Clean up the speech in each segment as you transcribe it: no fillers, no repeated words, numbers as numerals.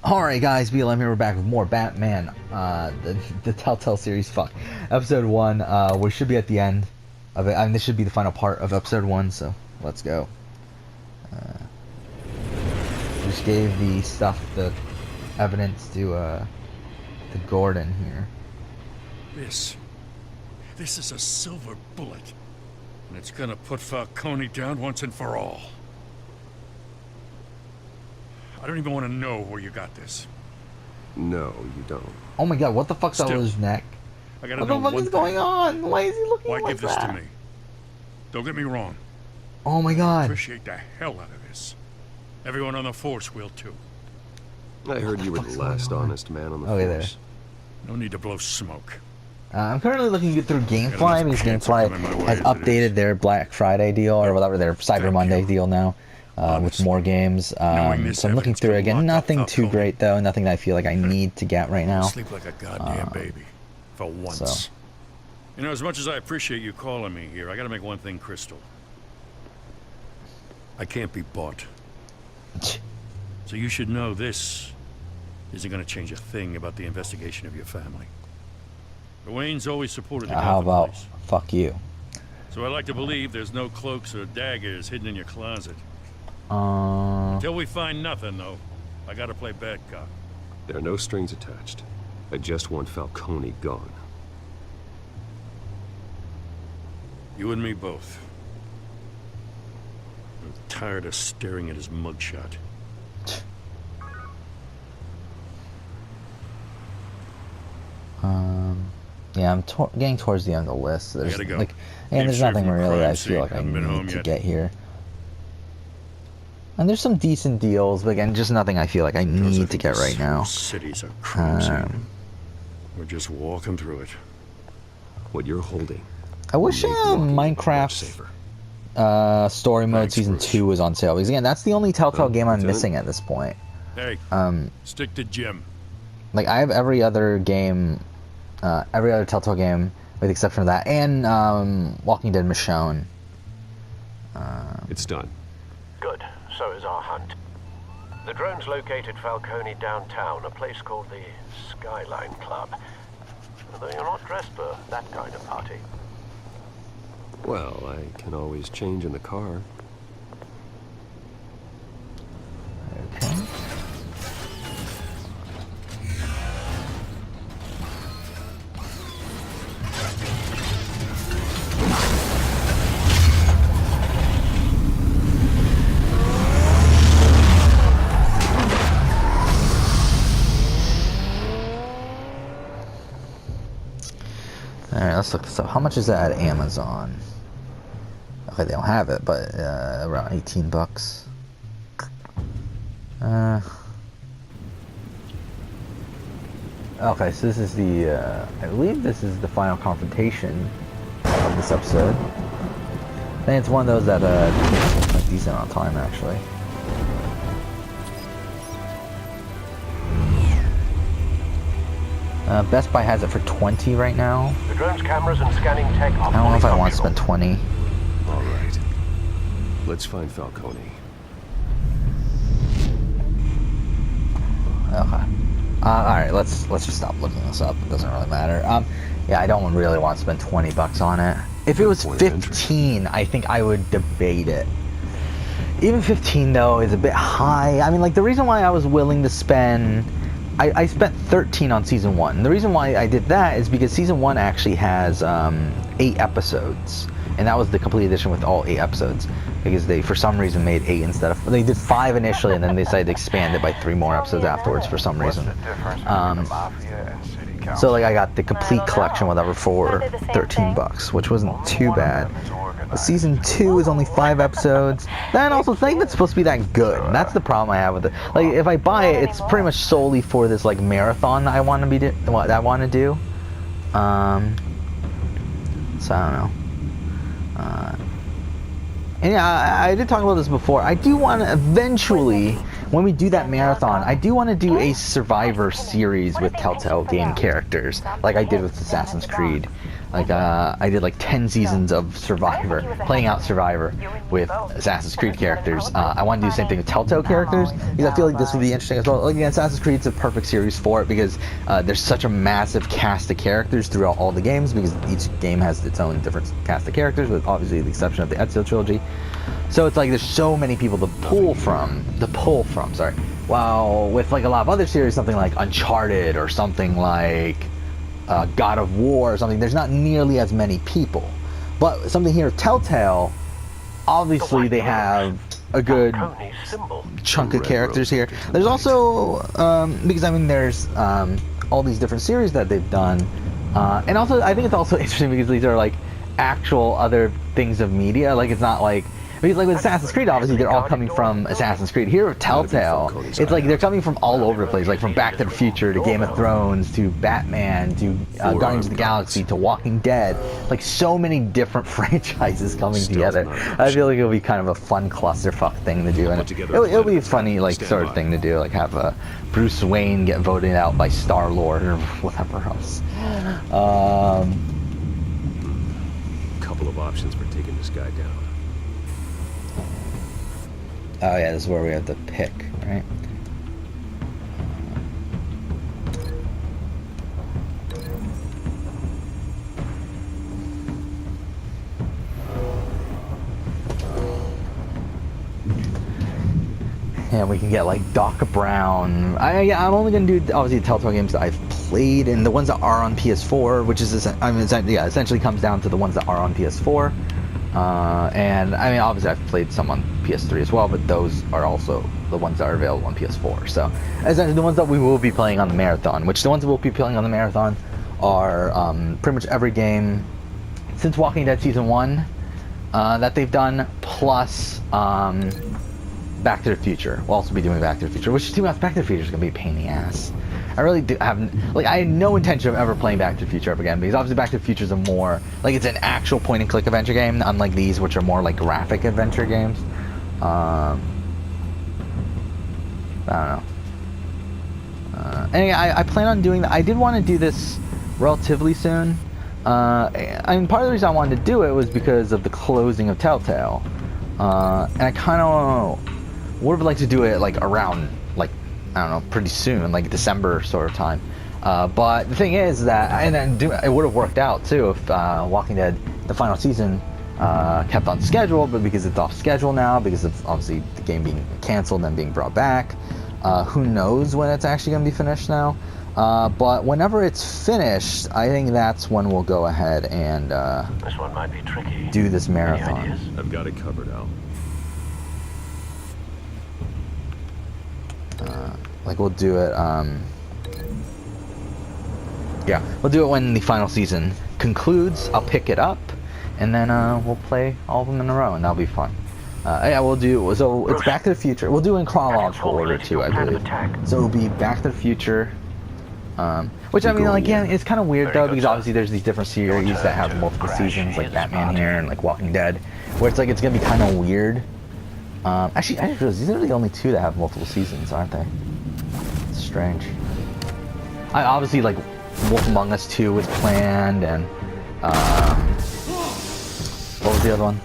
Alright guys, BLM here, we're back with more Batman, the Telltale series, episode 1, we should be at the end of it. I mean, this should be the final part of episode 1, so let's go. Just gave the stuff, the evidence to Gordon here. This is a silver bullet, and it's gonna put Falcone down once and for all. I don't even want to know where you got this. No, you don't. Oh my god, what the fuck's on his neck? I gotta what know the fuck is going on? Why is he looking like that? Why give this to me? Don't get me wrong. Oh my god. I appreciate the hell out of this. Everyone on the force will too. I heard you were the last honest man on the force. There. No need to blow smoke. I'm currently looking through GameFly because GameFly has updated their Black Friday deal or whatever, their Cyber Monday deal now. With more games, so I'm looking through again. Nothing too great though. Nothing that I feel like I need to get right now. Sleep like a goddamn baby, for once. So. You know, as much as I appreciate you calling me here, I gotta make one thing crystal. I can't be bought. So you should know this isn't gonna change a thing about the investigation of your family. The Waynes always supported the how about police. Fuck you? So I like to believe there's no cloaks or daggers hidden in your closet. Until we find nothing, though, I gotta play bad cop. There are no strings attached. I just want Falcone gone. You and me both. I'm tired of staring at his mugshot. Yeah, I'm getting towards the end of the list. There's go. like, and there's nothing really I feel like I need to get here. And there's some decent deals, but again, just nothing I feel like I need to get right now. City's a crime scene. We're just walking through it. What you're holding. I wish Minecraft Story Mode Season 2 was on sale, because again, that's the only Telltale game I'm missing at this point. Hey, stick to Jim. Like, I have every other game, every other Telltale game, with the exception of that, and Walking Dead Michonne. It's done. Good. So is our hunt. The drones located Falcone downtown, a place called the Skyline Club. Although you're not dressed for that kind of party. Well, I can always change in the car. Okay. Alright, let's look this up. How much is that at Amazon? Okay, they don't have it, but around 18 bucks. Okay, so this is the, I believe this is the final confrontation of this episode. I think it's one of those that takes a decent amount of time, actually. Best Buy has it for 20 right now. The drone's cameras and scanning tech are I don't know if I want to spend 20. All right. Let's find Falcone. Okay. Alright, let's just stop looking this up. It doesn't really matter. Yeah, I don't really want to spend 20 bucks on it. If it was 15, I think I would debate it. Even 15 though is a bit high. I mean, like, the reason why I was willing to spend I spent 13 on Season 1. The reason why I did that is because Season 1 actually has 8 episodes. And that was the complete edition with all 8 episodes. Because they, for some reason, made 8 instead of... They did 5 initially, and then they decided to expand it by 3 more episodes afterwards for some reason. So, like, I got the complete collection, whatever, for 13 bucks, which wasn't too bad. Season 2 is only 5 episodes. Then also, it's not even supposed to be that good. That's the problem I have with it. Like, if I buy it, it's pretty much solely for this, like, marathon that I want to do. So I don't know. And yeah, I did talk about this before. I do want to eventually, when we do that marathon, I do want to do a Survivor series with Telltale game characters, like I did with Assassin's Creed. Like, I did like 10 seasons of Survivor, playing out Survivor with Assassin's Creed characters. I want to do the same thing with Telltale characters, because I feel like this would be interesting as well. Like, Assassin's Creed's a perfect series for it, because there's such a massive cast of characters throughout all the games, because each game has its own different cast of characters, with obviously the exception of the Ezio trilogy. So it's like there's so many people to pull from, sorry. While with like a lot of other series, something like Uncharted or something like God of War or something, there's not nearly as many people. But something here, Telltale, obviously they have a good chunk of characters here. There's also, because I mean there's all these different series that they've done, and also I think it's also interesting because these are like actual other things of media. Like, it's not like, because like with Assassin's Creed, obviously they're all coming from Assassin's Creed. Here with Telltale, it's like they're coming from all over the place, like from Back to the Future to Game of Thrones to Batman to Guardians of the Galaxy to Walking Dead. Like, so many different franchises coming together. I feel like it'll be kind of a fun clusterfuck thing to do, and it'll be a funny like sort of thing to do, like have Bruce Wayne get voted out by Star-Lord or whatever else. Couple of options for taking this guy down. Oh yeah, this is where we have to pick, right? Yeah, we can get like Doc Brown. I'm only gonna do obviously the Telltale games that I've played, and the ones that are on PS4, which is essentially comes down to the ones that are on PS4. And I mean, obviously I've played some on PS3 as well, but those are also the ones that are available on PS4. So, essentially the ones that we will be playing on the marathon, which the ones that we'll be playing on the marathon are pretty much every game since Walking Dead Season 1 that they've done, plus Back to the Future. We'll also be doing Back to the Future, which, to be honest, Back to the Future is going to be a pain in the ass. I really do have, like, I had no intention of ever playing Back to the Future ever again, because obviously Back to the Future is a more, like, it's an actual point-and-click adventure game, unlike these, which are more like graphic adventure games. I don't know. Anyway, I plan on doing that. I did want to do this relatively soon. I mean, part of the reason I wanted to do it was because of the closing of Telltale. And I kind of would have liked to do it, like, around, like, I don't know, pretty soon, like December sort of time. But the thing is that, and then it would have worked out too if Walking Dead, the final season, kept on schedule, but because it's off schedule now, because of obviously the game being canceled and being brought back, who knows when it's actually going to be finished now. But whenever it's finished, I think that's when we'll go ahead and this one might be tricky. do this marathon. I've got it covered, Al. Like, we'll do it, yeah, we'll do it when the final season concludes. I'll pick it up, and then we'll play all of them in a row, and that'll be fun. Yeah, we'll do, so it's Back to the Future. We'll do in chronological order too, I believe. So it'll be Back to the Future, which, I mean, like, yeah, it's kind of weird though, because obviously there's these different series that have multiple seasons, like Batman here and like Walking Dead, where it's like it's gonna be kind of weird. Actually, I just realized these are the only two that have multiple seasons, aren't they? It's strange. I obviously, like, Wolf Among Us 2 was planned, and what was the other one?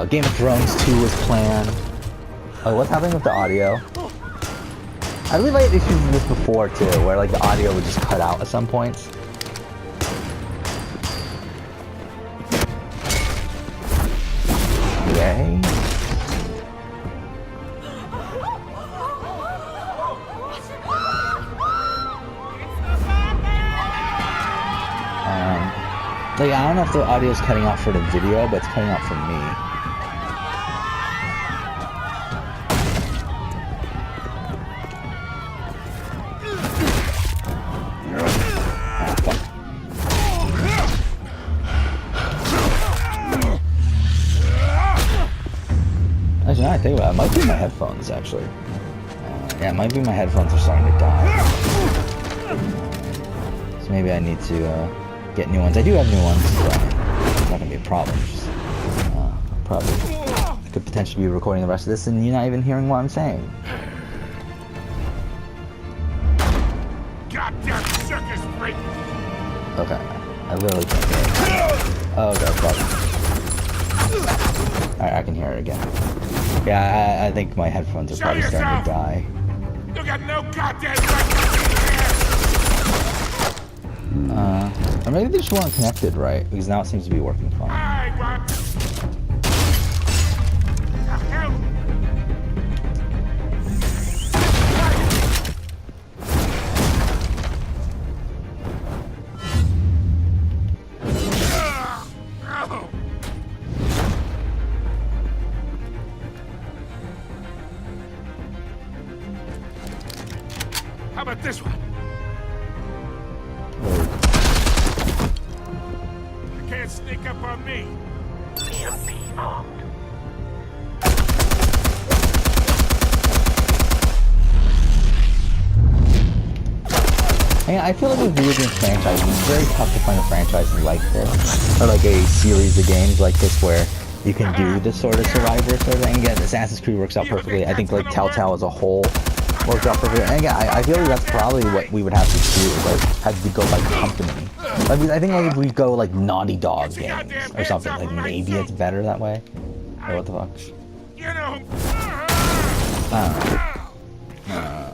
Game of Thrones 2 was planned. Oh, what's happening with the audio? I believe I had issues with this before too, where like the audio would just cut out at some points. Yay. Like, I don't know if the audio is cutting out for the video, but it's cutting out for me. Actually, now I think about it, it might be my headphones, actually. Yeah, it might be my headphones are starting to die. So maybe I need to get new ones. I do have new ones, so it's not gonna be a problem. Just, probably could potentially be recording the rest of this, and you're not even hearing what I'm saying. Goddamn circus freak! Okay, I literally can't hear it. Oh god, fuck. Alright, I can hear it again. Yeah, I think my headphones are probably starting to die. You got no goddamn right Or maybe they just weren't connected right, because now it seems to be working fine. I want... Help! How about this one? You can't sneak up on me. EMP armed. I feel like with video game franchises, it's very tough to find a franchise like this, or like a series of games like this where you can do this sort of survivor sort of thing. Again, Assassin's Creed works out perfectly. I think like Telltale as a whole works out perfectly. And again, I feel like that's probably what we would have to do, like have to go by company. I think like if we go like Naughty Dog games or something, like maybe it's better that way. Or what the fuck? You know. I don't know.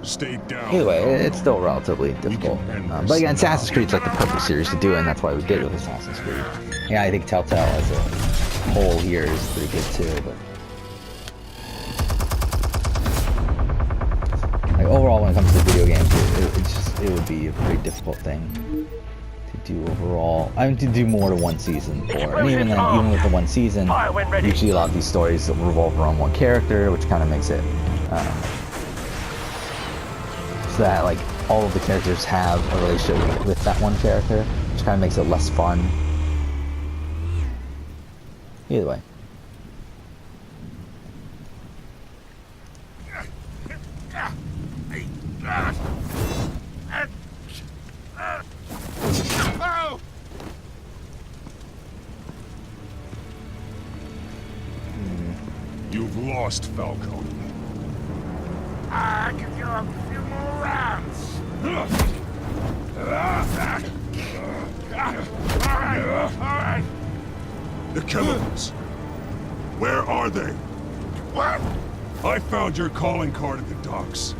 Stay down. Either way, it's still relatively difficult. But again, Assassin's Creed's like the perfect series to do it, and that's why we did it with Assassin's Creed. Yeah, I think Telltale as a whole here is pretty good too, but... like overall, when it comes to video games, it would be a pretty difficult thing to do overall. I mean, to do more than one season for. And even then, even with the one season, usually a lot of these stories revolve around one character, which kind of makes it... so that like all of the characters have a relationship with that one character, which kind of makes it less fun. Either way. You've lost, Falcone. I can do a few more rounds. All right. The chemicals. Where are they? What? I found your calling card at the docks.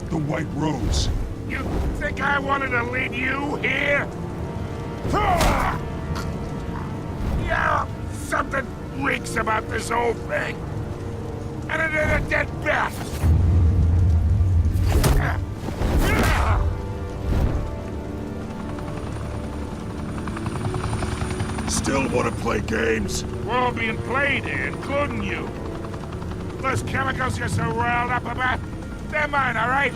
The White Rose. You think I wanted to lead you here? Yeah, something reeks about this whole thing. And it is a dead bat. Still want to play games? We're all being played here, including you. Those chemicals you're so riled up about, they're mine, all right?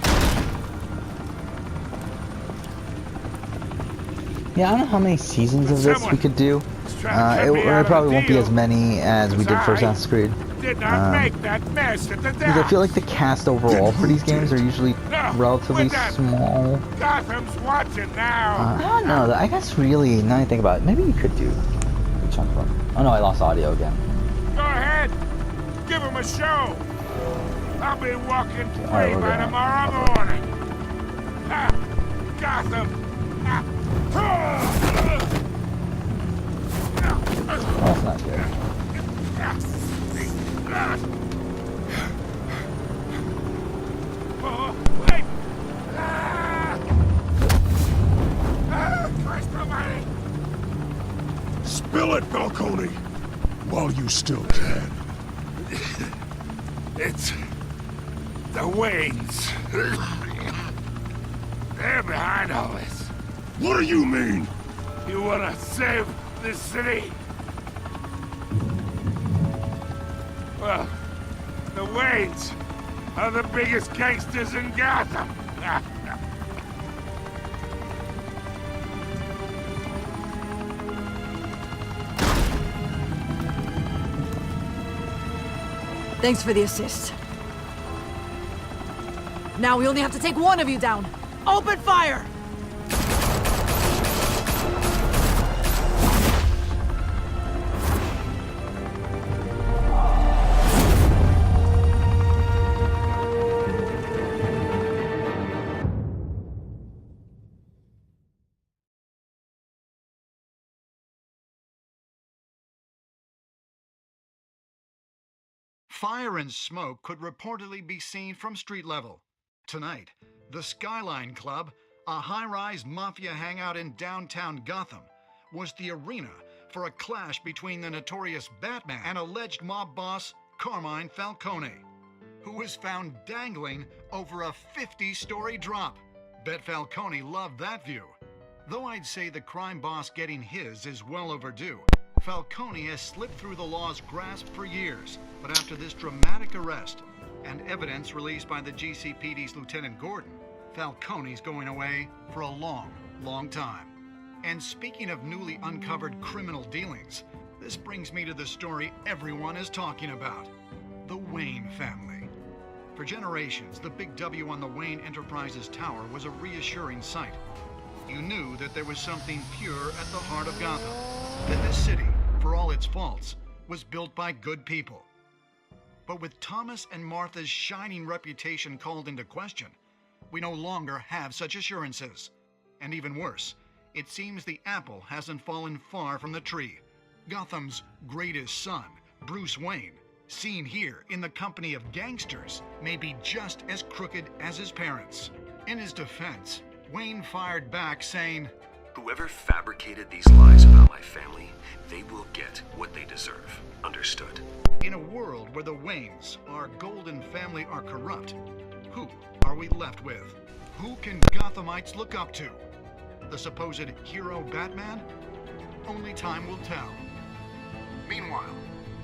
Yeah, I don't know how many seasons of this we could do. It probably won't be as many as we did for Assassin's Creed. Did not make that mess at the Because I feel like the cast overall for these games are usually relatively small. Gotham's watching now. I don't know. I guess really, now I think about it, maybe you could do a chunk of them. Oh no, I lost audio again. Go ahead. Give him a show. I'll be walking free Alright, by tomorrow morning. Gotham. Oh, that's not good. Wait! Christ almighty! Spill it, Falcone! While you still can. It's... the Waynes. They're behind all this. What do you mean? You wanna save this city? Well, the Waynes are the biggest gangsters in Gotham. Thanks for the assist. Now we only have to take one of you down. Open fire! Fire and smoke could reportedly be seen from street level. Tonight, the Skyline Club, a high-rise mafia hangout in downtown Gotham, was the arena for a clash between the notorious Batman and alleged mob boss Carmine Falcone, who was found dangling over a 50-story drop. Bet Falcone loved that view. Though I'd say the crime boss getting his is well overdue, Falcone has slipped through the law's grasp for years. But after this dramatic arrest and evidence released by the GCPD's Lieutenant Gordon, Falcone's going away for a long, long time. And speaking of newly uncovered criminal dealings, this brings me to the story everyone is talking about: the Wayne family. For generations, the big W on the Wayne Enterprises Tower was a reassuring sight. You knew that there was something pure at the heart of Gotham, that this city, for all its faults, was built by good people. But with Thomas and Martha's shining reputation called into question, we no longer have such assurances. And even worse, it seems the apple hasn't fallen far from the tree. Gotham's greatest son, Bruce Wayne, seen here in the company of gangsters, may be just as crooked as his parents. In his defense, Wayne fired back saying, "Whoever fabricated these lies about my family, they will get what they deserve. Understood?" In a world where the Waynes, our golden family, are corrupt, who are we left with? Who can Gothamites look up to? The supposed hero Batman? Only time will tell. Meanwhile,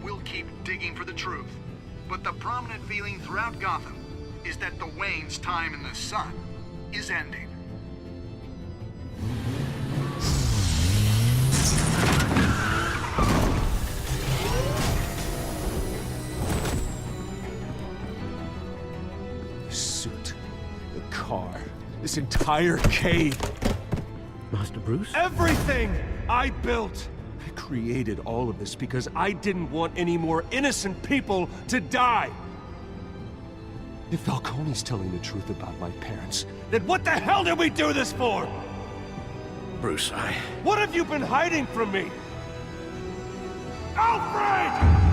we'll keep digging for the truth. But the prominent feeling throughout Gotham is that the Waynes' time in the sun is ending. Suit, the car, this entire cave. Master Bruce? Everything I built! I created all of this because I didn't want any more innocent people to die! If Falcone's telling the truth about my parents, then what the hell did we do this for? Bruce, What have you been hiding from me? Alfred!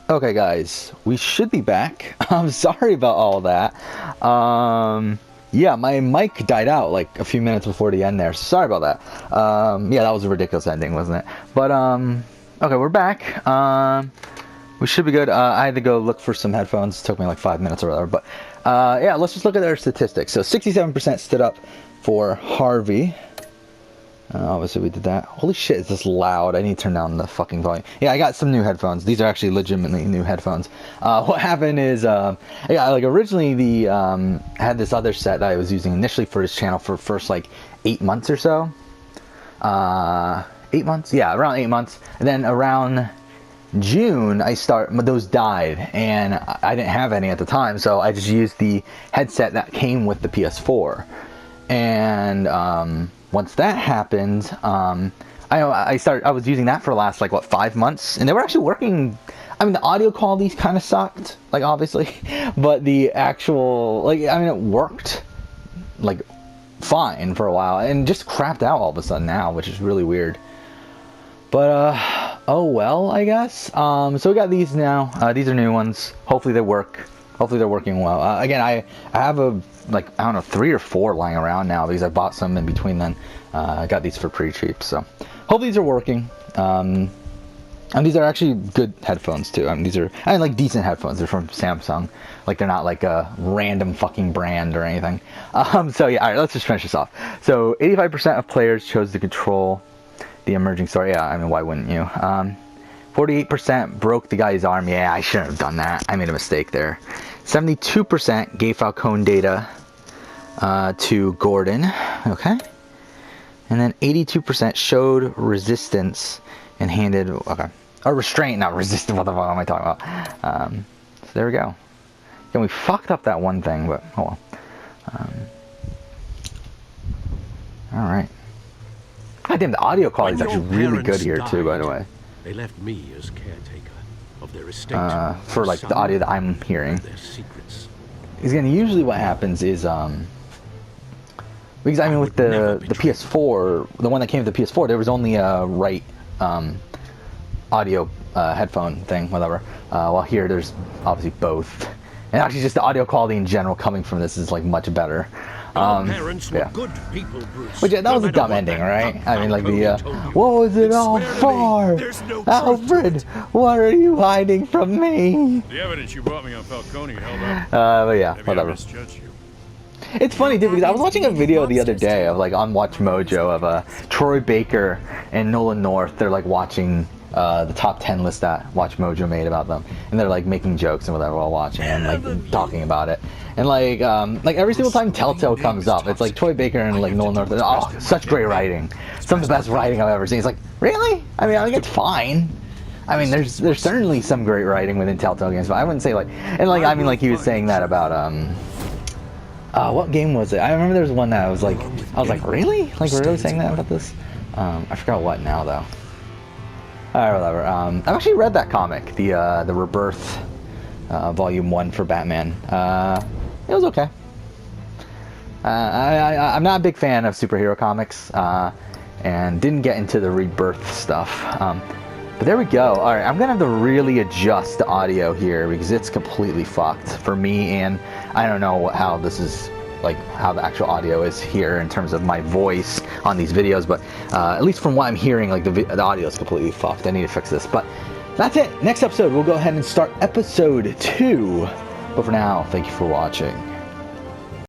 Okay, guys, we should be back. I'm sorry about all that. Yeah, my mic died out like a few minutes before the end there. Sorry about that. Yeah, that was a ridiculous ending, wasn't it? But, okay, we're back. We should be good. I had to go look for some headphones. It took me like 5 minutes or whatever. But, yeah, let's just look at their statistics. So 67% stood up for Harvey. Obviously we did that. Holy shit, is this loud? I need to turn down the fucking volume. Yeah, I got some new headphones. These are actually legitimately new headphones. What happened is, yeah, like originally the, I had this other set that I was using initially for his channel for first like 8 months or so. 8 months? Yeah, around 8 months. And then around June, those died, and I didn't have any at the time, so I just used the headset that came with the PS4. And, once that happened, I was using that for the last, like, what, 5 months? And they were actually working. I mean, the audio quality kind of sucked, like, obviously. But the actual, like, I mean, it worked, like, fine for a while. And just crapped out all of a sudden now, which is really weird. But, oh well, I guess. So we got these now. These are new ones. Hopefully they work. Hopefully they're working well. Again, I have like, I don't know, 3 or 4 lying around now because I bought some in between then. I got these for pretty cheap, so hopefully these are working. And these are actually good headphones too. I mean, these are, like decent headphones. They're from Samsung. Like, they're not like a random fucking brand or anything. So yeah, all right, let's just finish this off. So 85% of players chose to control the emerging story. Yeah, I mean, why wouldn't you? 48% broke the guy's arm. Yeah, I shouldn't have done that. I made a mistake there. 72% gave Falcone data to Gordon. Okay. And then 82% showed resistance and handed... Okay. Or restraint, not resistance. What the fuck am I talking about? So there we go. And we fucked up that one thing, but oh well. Alright. God damn, the audio quality is actually really good here too, by the way. They left me as caretaker of their estate. For like the audio that I'm hearing. Their secrets. Because again, usually what happens is because I mean with the PS4, the one that came with the PS4, there was only a right audio headphone thing, whatever. While here there's obviously both. And actually just the audio quality in general coming from this is like much better. Parents were yeah. good people, Bruce. Which, that was a dumb ending, right? I mean, like the, what was it all for? Alfred, what are you hiding from me? The evidence you brought me on Falcone held up. But yeah, Maybe whatever. I misjudged you. It's funny, dude, because I was watching a video the other day of, like, on Watch Mojo of Troy Baker and Nolan North. They're, like, watching the top 10 list that Watch Mojo made about them. And they're, like, making jokes and whatever while watching and, like, talking about it. And, like every single time Telltale comes up, it's, like, Troy Baker and, like, Nolan North. Oh, such great writing. Some of the best writing I've ever seen. It's like, really? I mean, I think it's fine. I mean, there's certainly some great writing within Telltale games, but I wouldn't say, like... And, like, I mean, like, he was saying that about, what game was it? I remember there was one that I was like, really? Like, we're really saying that about this? I forgot what now, though. Alright, whatever. I've actually read that comic, the Rebirth, Volume 1 for Batman. It was okay. I'm not a big fan of superhero comics, and didn't get into the Rebirth stuff. But there we go. Alright, I'm gonna have to really adjust the audio here because it's completely fucked for me, and I don't know how this is, like, how the actual audio is here in terms of my voice on these videos, but at least from what I'm hearing, like, the audio is completely fucked. I need to fix this, but that's it. Next episode, we'll go ahead and start episode 2. But for now, thank you for watching.